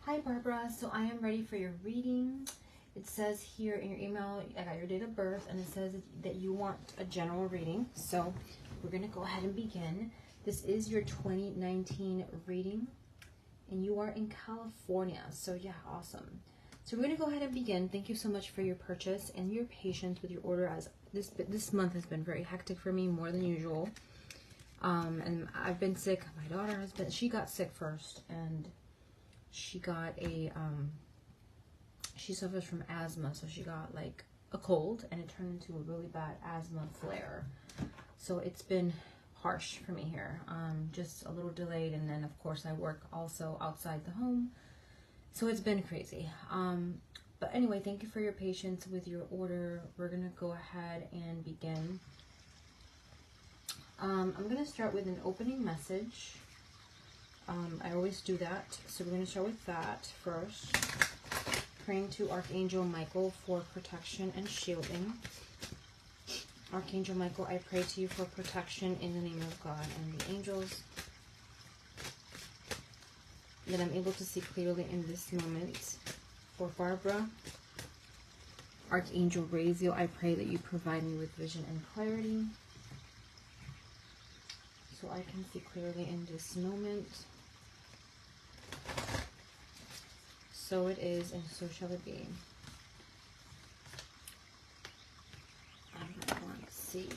Hi Barbara, so I am ready for your reading. It says here in your email, I got your date of birth, and it says that you want a general reading. So we're going to go ahead and begin. This is your 2019 reading, and you are in California. So yeah, awesome. So we're going to go ahead and begin. Thank you so much for your purchase and your patience with your order, as this month has been very hectic for me, more than usual. And I've been sick. My daughter she got sick first, and she got she suffers from asthma, so she got like a cold, and it turned into a really bad asthma flare. So it's been harsh for me here, just a little delayed, and then of course I work also outside the home, so it's been crazy. But anyway, thank you for your patience with your order. We're gonna go ahead and begin. I'm gonna start with an opening message. I always do that, so we're going to start with that first. Praying to Archangel Michael for protection and shielding. Archangel Michael, I pray to you for protection in the name of God and the angels, that I'm able to see clearly in this moment. For Barbara, Archangel Raziel, I pray that you provide me with vision and clarity, so I can see clearly in this moment. So it is, and so shall it be. Let's see.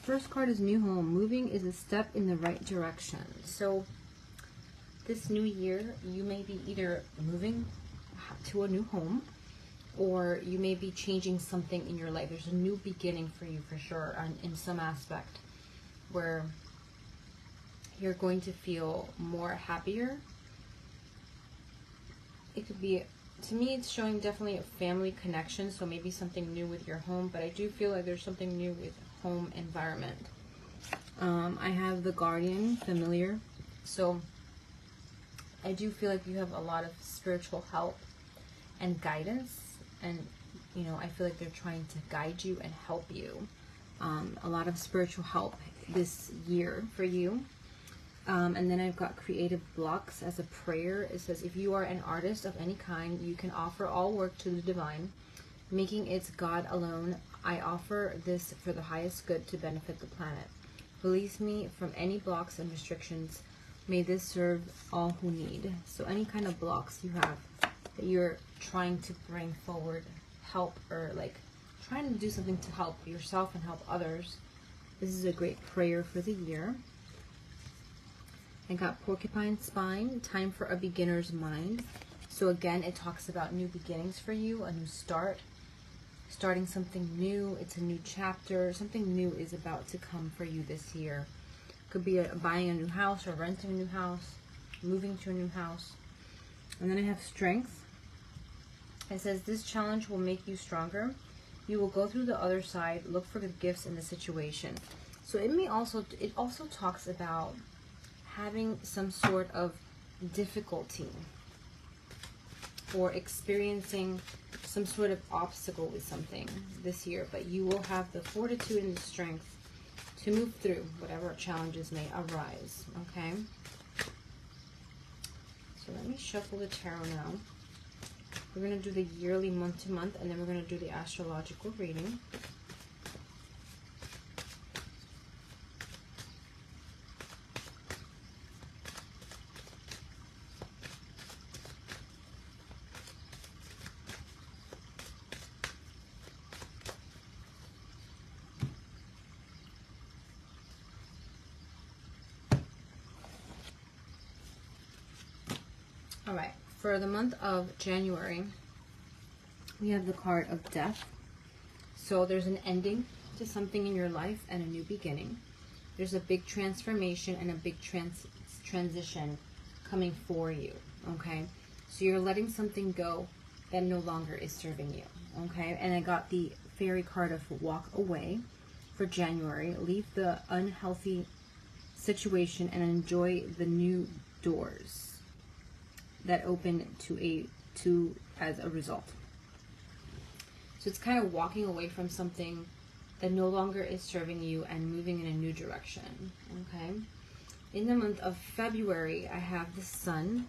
First card is new home. Moving is a step in the right direction. So this new year, you may be either moving to a new home, or you may be changing something in your life. There's a new beginning for you for sure, in some aspect, where you're going to feel more happier. It could be, to me, it's showing definitely a family connection, so maybe something new with your home, but I do feel like there's something new with home environment. I have the Guardian, familiar, so I do feel like you have a lot of spiritual help and guidance, and I feel like they're trying to guide you and help you. A lot of spiritual help this year for you. And then I've got creative blocks as a prayer. It says, if you are an artist of any kind, you can offer all work to the divine, making it God alone. I offer this for the highest good to benefit the planet. Release me from any blocks and restrictions. May this serve all who need. So any kind of blocks you have that you're trying to bring forward, help, or like trying to do something to help yourself and help others, this is a great prayer for the year. I got Porcupine Spine, time for a beginner's mind. So again, it talks about new beginnings for you, a new start, starting something new. It's a new chapter. Something new is about to come for you this year. Could be buying a new house or renting a new house, moving to a new house. And then I have Strength. It says, this challenge will make you stronger. You will go through the other side, look for the gifts in the situation. So it also talks about having some sort of difficulty or experiencing some sort of obstacle with something this year, but you will have the fortitude and the strength to move through whatever challenges may arise, okay? So let me shuffle the tarot now. We're going to do the yearly month-to-month, and then we're going to do the astrological reading. All right, for the month of January, we have the card of death. So there's an ending to something in your life and a new beginning. There's a big transformation and a big transition coming for you, okay? So you're letting something go that no longer is serving you, okay? And I got the fairy card of walk away for January. Leave the unhealthy situation and enjoy the new doors that open as a result. So it's kind of walking away from something that no longer is serving you and moving in a new direction, okay? In the month of February, I have the Sun.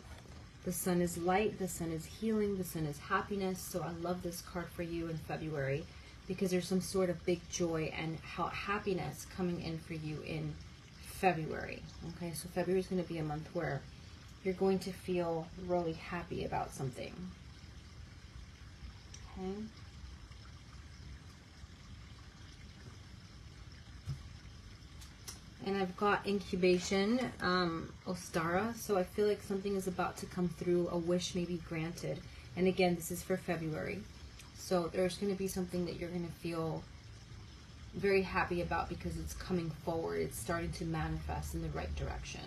The Sun is light, the Sun is healing, the Sun is happiness. So I love this card for you in February because there's some sort of big joy and happiness coming in for you in February, okay? So February is going to be a month where you're going to feel really happy about something. Okay. And I've got incubation, Ostara. So I feel like something is about to come through, a wish may be granted. And again, this is for February. So there's going to be something that you're going to feel very happy about because it's coming forward. It's starting to manifest in the right direction.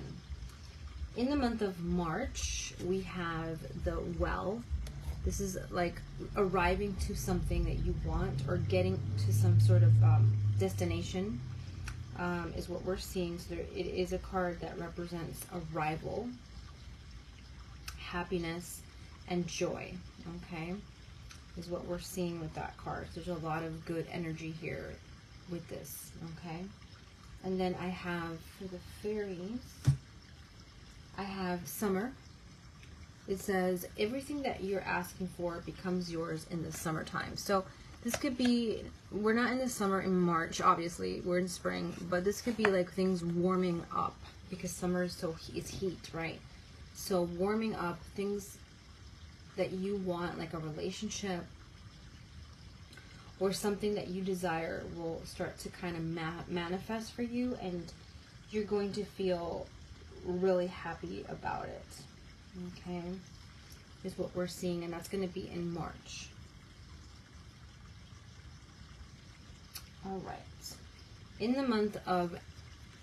In the month of March, we have the Well. This is like arriving to something that you want or getting to some sort of destination is what we're seeing. So it is a card that represents arrival, happiness, and joy, okay, is what we're seeing with that card. So there's a lot of good energy here with this, okay? And then I have, for the fairies, I have Summer. It says, everything that you're asking for becomes yours in the summertime. So this could be, we're not in the summer in March, obviously, we're in spring, but this could be like things warming up because summer is it's heat, right? So warming up, things that you want, like a relationship or something that you desire will start to kind of manifest for you, and you're going to feel really happy about it, okay, is what we're seeing, and that's going to be in March. All right. In the month of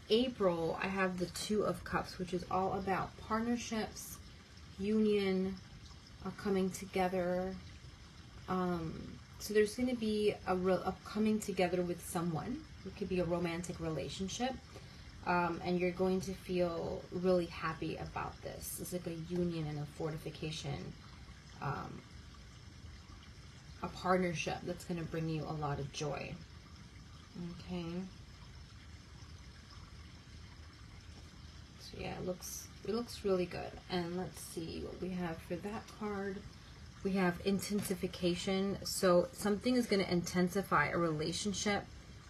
April, I have the Two of Cups, which is all about partnerships, union, coming together. So there's going to be a coming together with someone. It could be a romantic relationship. And you're going to feel really happy about this. It's like a union and a fortification, a partnership that's going to bring you a lot of joy. Okay. So yeah, it looks really good. And let's see what we have for that card. We have intensification. So something is going to intensify a relationship.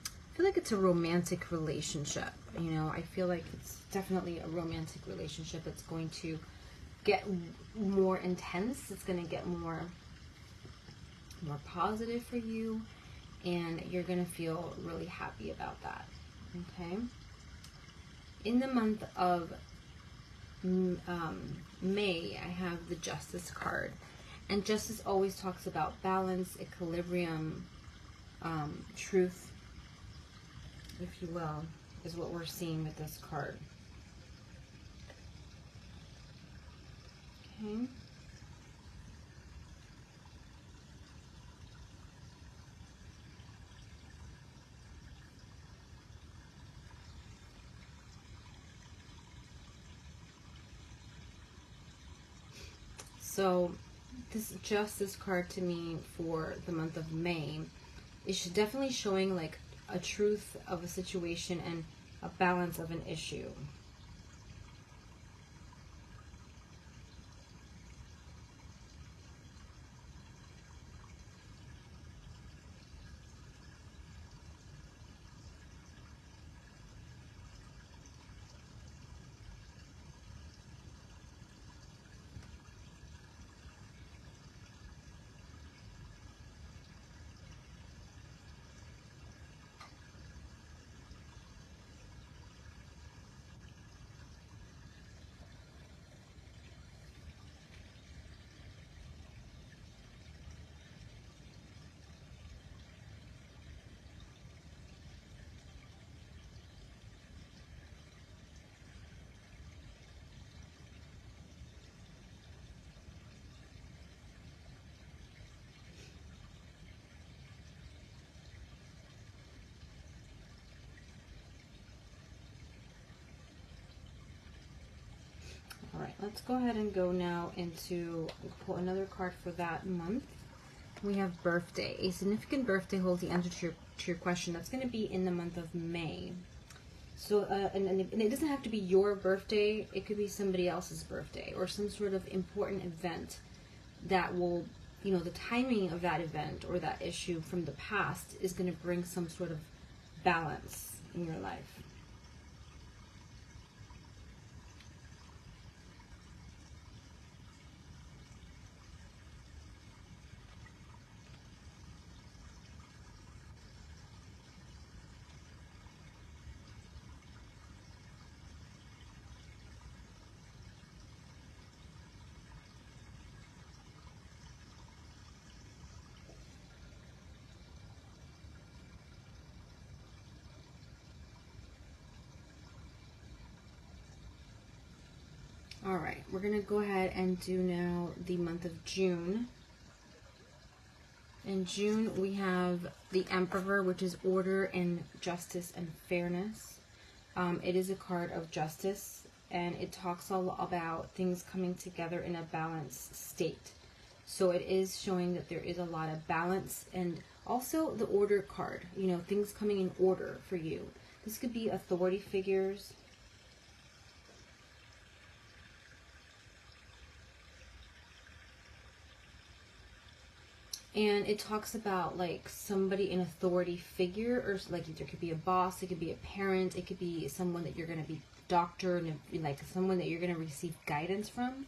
I feel like it's a romantic relationship. You know, I feel like it's definitely a romantic relationship. It's going to get more intense. It's going to get more positive for you, and you're going to feel really happy about that. Okay. In the month of May, I have the Justice card, and Justice always talks about balance, equilibrium, truth, if you will, is what we're seeing with this card. Okay. So this Justice card to me for the month of May is definitely showing like a truth of a situation and a balance of an issue. All right, let's go ahead and go now into, pull another card for that month. We have birthday. A significant birthday holds the answer to your question. That's going to be in the month of May. So, and it doesn't have to be your birthday. It could be somebody else's birthday or some sort of important event that will, you know, the timing of that event or that issue from the past is going to bring some sort of balance in your life. All right, we're going to go ahead and do now the month of June. In June, we have the Emperor, which is order and justice and fairness. It is a card of justice, and it talks all about things coming together in a balanced state. So it is showing that there is a lot of balance, and also the order card, you know, things coming in order for you. This could be authority figures. And it talks about like somebody in authority figure, or like there could be a boss, it could be a parent, it could be someone that you're going to be doctor, and like someone that you're going to receive guidance from.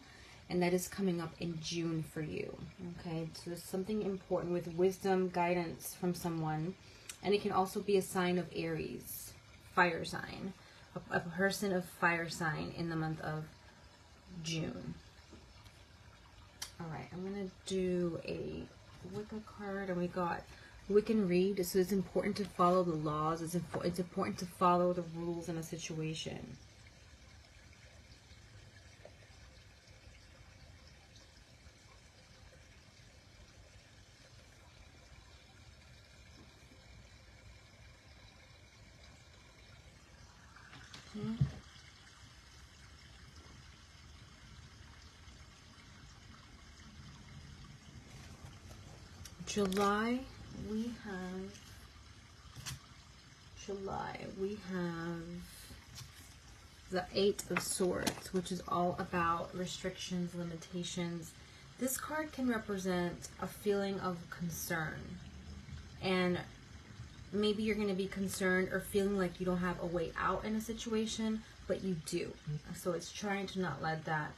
And that is coming up in June for you. Okay, so there's something important with wisdom, guidance from someone. And it can also be a sign of Aries, fire sign, a person of fire sign in the month of June. All right, I'm going to do a Wicca card, and we got Wiccan read. So it's important to follow the laws. It's important to follow the rules in a situation. Okay. July, we have the Eight of Swords, which is all about restrictions, limitations. This card can represent a feeling of concern, and maybe you're going to be concerned or feeling like you don't have a way out in a situation, but you do. So it's trying to not let that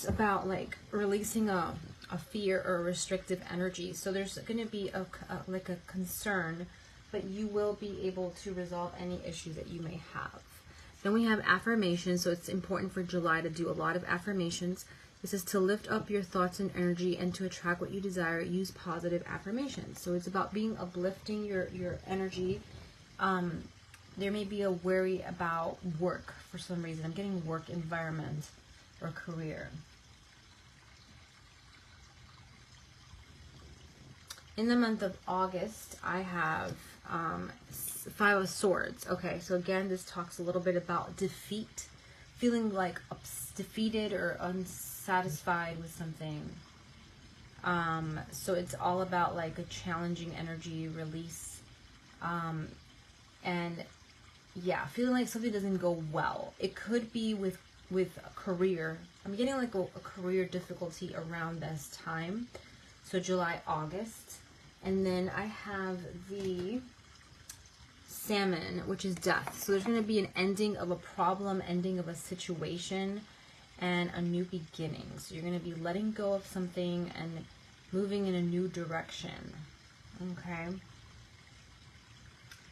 about like releasing a fear or a restrictive energy. So there's going to be like a concern, but you will be able to resolve any issues that you may have. Then we have affirmations. So it's important for July to do a lot of affirmations. This is to lift up your thoughts and energy and to attract what you desire. Use positive affirmations. So it's about uplifting your energy. There may be a worry about work for some reason. I'm getting work environment or career. In the month of August, I have Five of Swords. Okay, so again, this talks a little bit about defeat, feeling like defeated or unsatisfied with something. So it's all about like a challenging energy release. And yeah, feeling like something doesn't go well. It could be with a career. I'm getting like a career difficulty around this time. So July, August. And then I have the Salmon, which is death. So there's going to be an ending of a problem, ending of a situation, and a new beginning. So you're going to be letting go of something and moving in a new direction. Okay?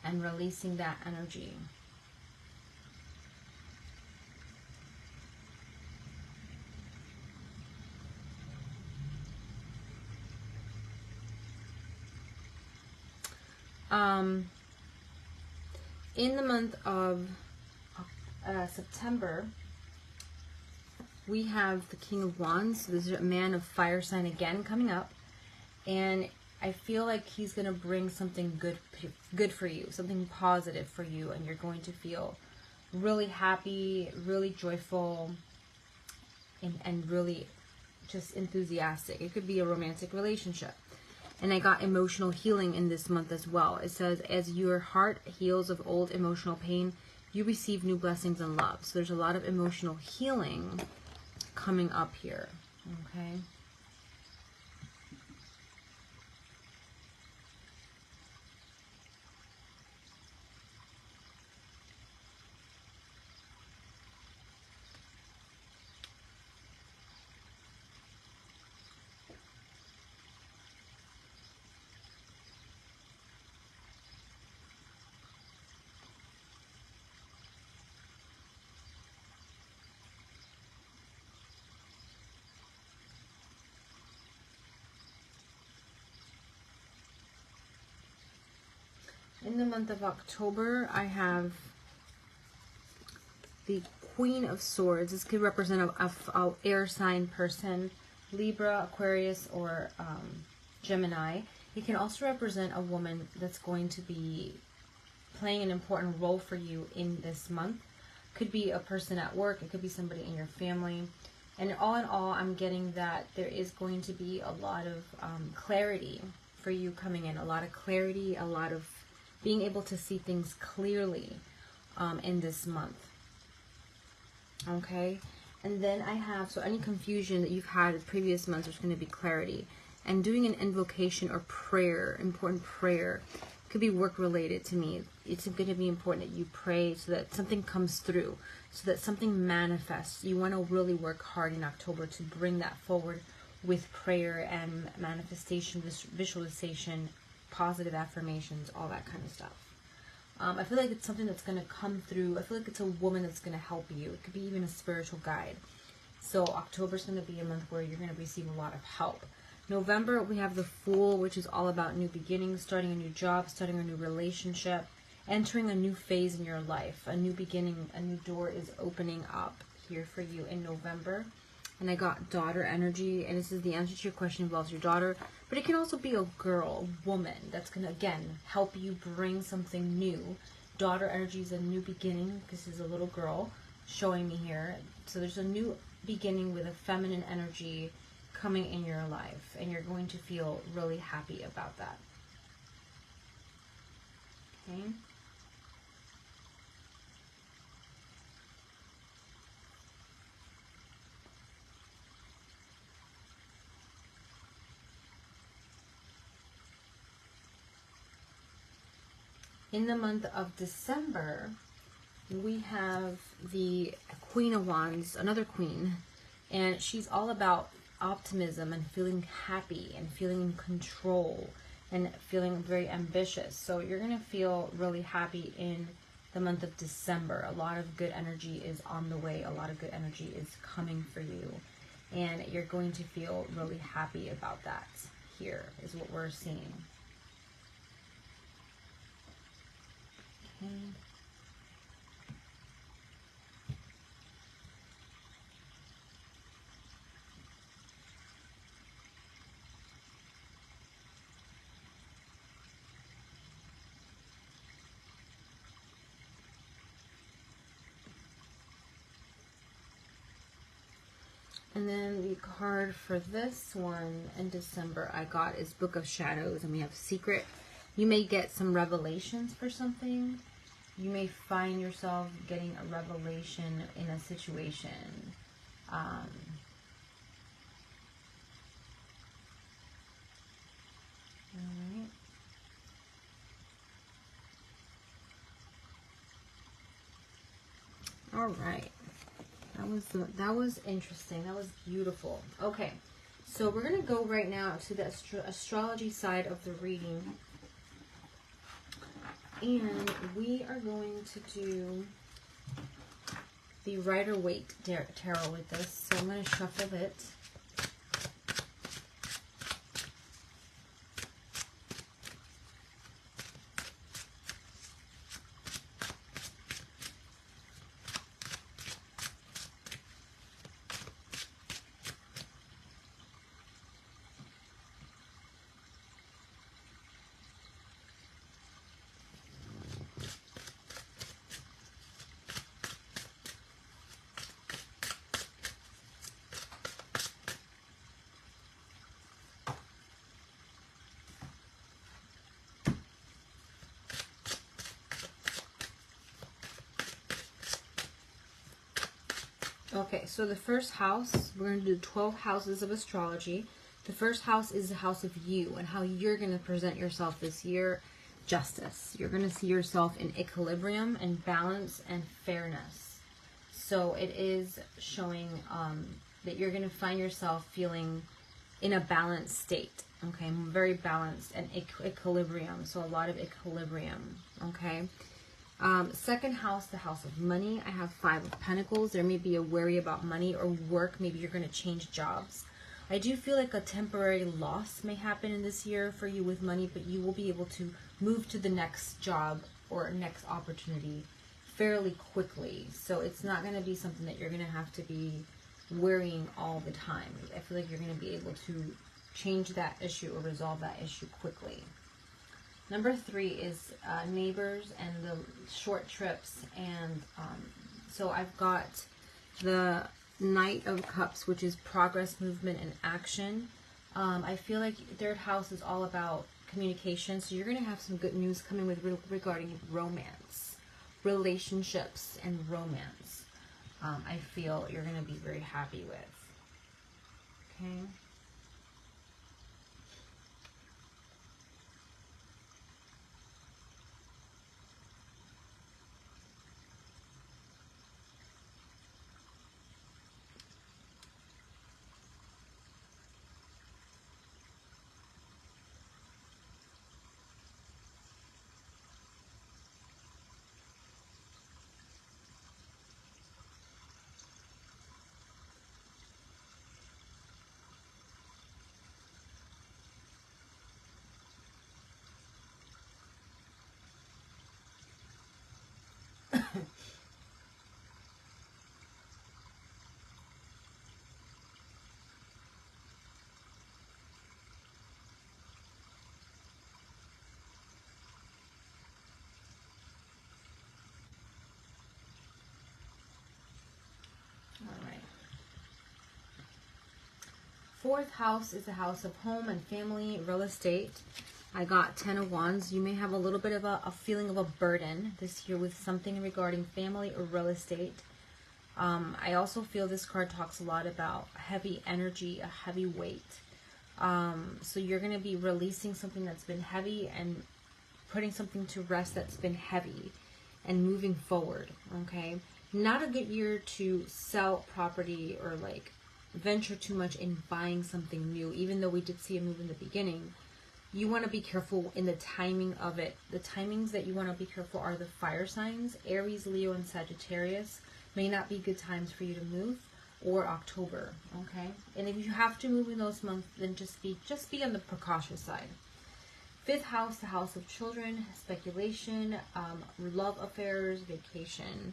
And releasing that energy. In the month of September, we have the King of Wands. So this is a man of fire sign again coming up. And I feel like he's going to bring something good for you, something positive for you. And you're going to feel really happy, really joyful, and really just enthusiastic. It could be a romantic relationship. And I got emotional healing in this month as well. It says, as your heart heals of old emotional pain, you receive new blessings and love. So there's a lot of emotional healing coming up here. Okay. In the month of October, I have the Queen of Swords. This could represent a air sign person, Libra, Aquarius, or Gemini. It can also represent a woman that's going to be playing an important role for you in this month. Could be a person at work. It could be somebody in your family. And all in all, I'm getting that there is going to be a lot of clarity for you coming in. A lot of clarity, a lot of being able to see things clearly in this month. Okay? And then I have, so any confusion that you've had in previous months, there's going to be clarity. And doing an invocation or prayer, important prayer, could be work related to me. It's going to be important that you pray so that something comes through, so that something manifests. You want to really work hard in October to bring that forward with prayer and manifestation, visualization, positive affirmations, all that kind of stuff. I feel like it's something that's going to come through. I feel like it's a woman that's going to help you. It could be even a spiritual guide. So October's going to be a month where you're going to receive a lot of help. November, we have the Fool, which is all about new beginnings, starting a new job, starting a new relationship, entering a new phase in your life. A new beginning, a new door is opening up here for you in November. And I got daughter energy, and this is the answer to your question involves your daughter, but it can also be a girl, a woman, that's going to, again, help you bring something new. Daughter energy is a new beginning. This is a little girl showing me here. So there's a new beginning with a feminine energy coming in your life, and you're going to feel really happy about that. Okay. In the month of December, we have the Queen of Wands, another queen, and she's all about optimism and feeling happy and feeling in control and feeling very ambitious. So you're going to feel really happy in the month of December. A lot of good energy is on the way. A lot of good energy is coming for you. And you're going to feel really happy about that. Here is what we're seeing. Okay. And then the card for this one in December I got is Book of Shadows, and we have Secret. You may get some revelations for something. You may find yourself getting a revelation in a situation. Alright. Alright. That was interesting. That was beautiful. Okay. So we're going to go right now to the astrology side of the reading. And we are going to do the Rider-Waite Tarot with this. So I'm going to shuffle it. Okay, so the first house, we're going to do 12 houses of astrology. The first house is the house of you and how you're going to present yourself this year. Justice. You're going to see yourself in equilibrium and balance and fairness. So it is showing that you're going to find yourself feeling in a balanced state. Okay, very balanced and equilibrium. So a lot of equilibrium. Okay. Second house, the house of money. I have 5 of Pentacles. There may be a worry about money or work. Maybe you're going to change jobs. I do feel like a temporary loss may happen in this year for you with money, but you will be able to move to the next job or next opportunity fairly quickly. So it's not going to be something that you're going to have to be worrying all the time. I feel like you're going to be able to change that issue or resolve that issue quickly. Number 3 is neighbors and the short trips. And so I've got the Knight of Cups, which is progress, movement, and action. I feel like third house is all about communication. So you're going to have some good news coming with regarding romance, relationships, and romance. I feel you're going to be very happy with. Okay. Fourth house is the house of home and family, real estate. I got 10 of Wands. You may have a little bit of a feeling of a burden this year with something regarding family or real estate. I also feel this card talks a lot about heavy energy, a heavy weight. So you're going to be releasing something that's been heavy and putting something to rest that's been heavy and moving forward, okay? Not a good year to sell property or like venture too much in buying something new, even though we did see a move in the beginning. You want to be careful in the timing of it. The timings that you want to be careful are the fire signs. Aries, Leo, and Sagittarius may not be good times for you to move, or October, okay? And if you have to move in those months, then just be on the precautious side. Fifth house, the house of children, speculation, love affairs, vacation.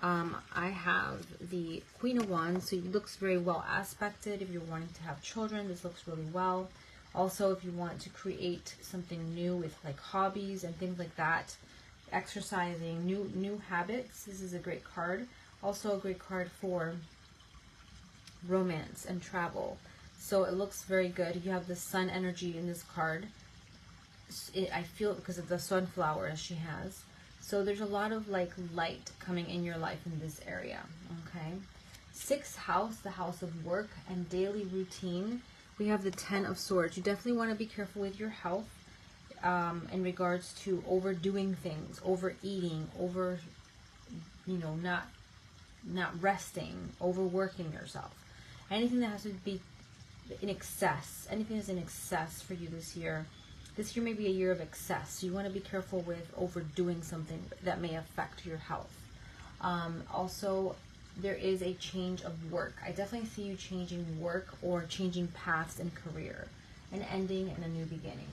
I have the Queen of Wands, so it looks very well aspected. If you're wanting to have children, this looks really well. Also, if you want to create something new with like hobbies and things like that, exercising, new habits, this is a great card. Also a great card for romance and travel. So it looks very good. You have the sun energy in this card. I feel it because of the sunflowers she has. So there's a lot of like light coming in your life in this area. Okay. 6th house, the house of work and daily routine. We have the 10 of Swords. You definitely want to be careful with your health in regards to overdoing things, overeating, not resting, overworking yourself. Anything that has to be in excess, anything that's in excess for you this year. This year may be a year of excess. So you want to be careful with overdoing something that may affect your health. Also, there is a change of work. I definitely see you changing work or changing paths in career, an ending and a new beginning.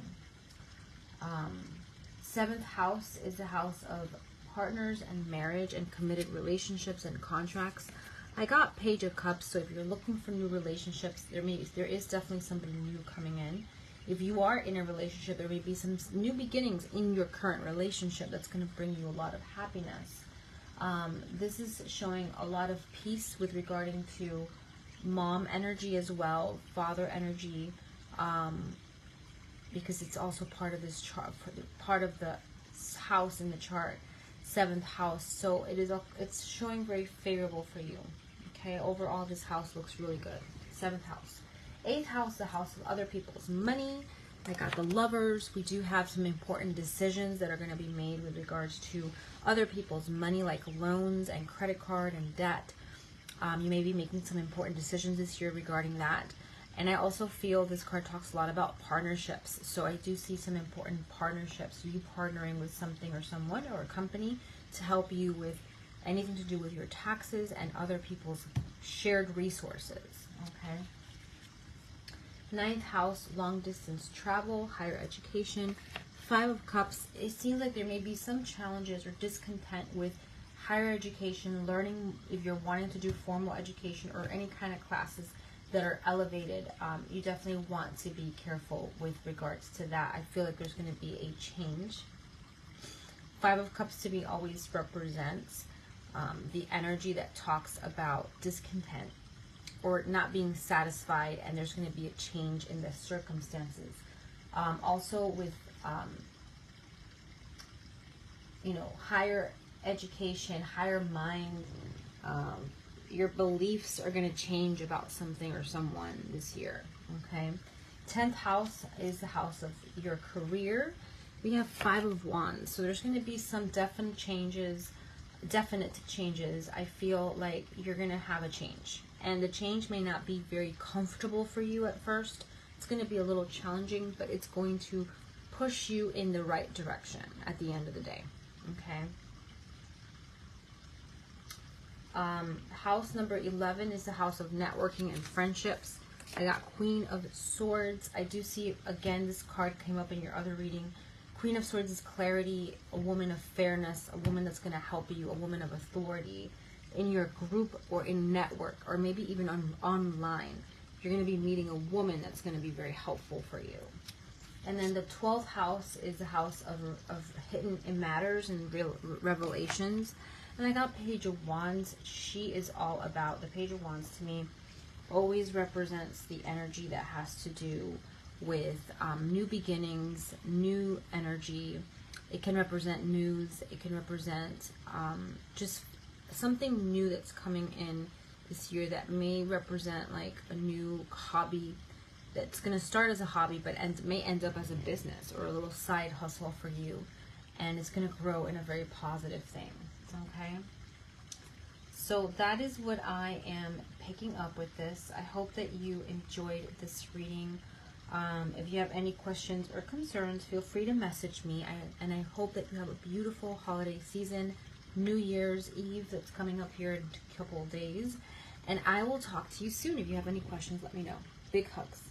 7th house is the house of partners and marriage and committed relationships and contracts. I got Page of Cups, so if you're looking for new relationships, there is definitely somebody new coming in. If you are in a relationship, there may be some new beginnings in your current relationship that's going to bring you a lot of happiness. This is showing a lot of peace with regarding to mom energy as well, father energy, because it's also part of this chart, part of the house in the chart, 7th house. So it's showing very favorable for you. Okay, overall this house looks really good. 7th house. 8th house, the house of other people's money. I got the Lovers. We do have some important decisions that are going to be made with regards to other people's money, like loans and credit card and debt. You may be making some important decisions this year regarding that. And I also feel this card talks a lot about partnerships. So I do see some important partnerships. You partnering with something or someone or a company to help you with anything to do with your taxes and other people's shared resources. Okay. 9th house, long distance travel, higher education. 5 of Cups. It seems like there may be some challenges or discontent with higher education, learning if you're wanting to do formal education or any kind of classes that are elevated. You definitely want to be careful with regards to that. I feel like there's going to be a change. 5 of Cups to me always represents the energy that talks about discontent or not being satisfied, and there's going to be a change in the circumstances. Also with higher education, higher mind, your beliefs are going to change about something or someone this year. Okay. 10th house is the house of your career. We have 5 of Wands, so there's going to be some definite changes. I feel like you're going to have a change, and the change may not be very comfortable for you at first. It's going to be a little challenging, but it's going to push you in the right direction at the end of the day. Okay. House number 11 is the house of networking and friendships. I got Queen of Swords. I do see, again, this card came up in your other reading. Queen of Swords is clarity, a woman of fairness, a woman that's going to help you, a woman of authority in your group or in network, or maybe even online. You're going to be meeting a woman that's going to be very helpful for you. And then the 12th house is the house of hidden matters and revelations. And I got Page of Wands. She is all about, the Page of Wands to me always represents the energy that has to do with new beginnings, new energy. It can represent news. It can represent just something new that's coming in this year that may represent like a new hobby that's going to start as a hobby but may end up as a business or a little side hustle for you. And it's going to grow in a very positive thing. Okay? So that is what I am picking up with this. I hope that you enjoyed this reading. If you have any questions or concerns, feel free to message me. And I hope that you have a beautiful holiday season, New Year's Eve that's coming up here in a couple of days. And I will talk to you soon. If you have any questions, let me know. Big hugs.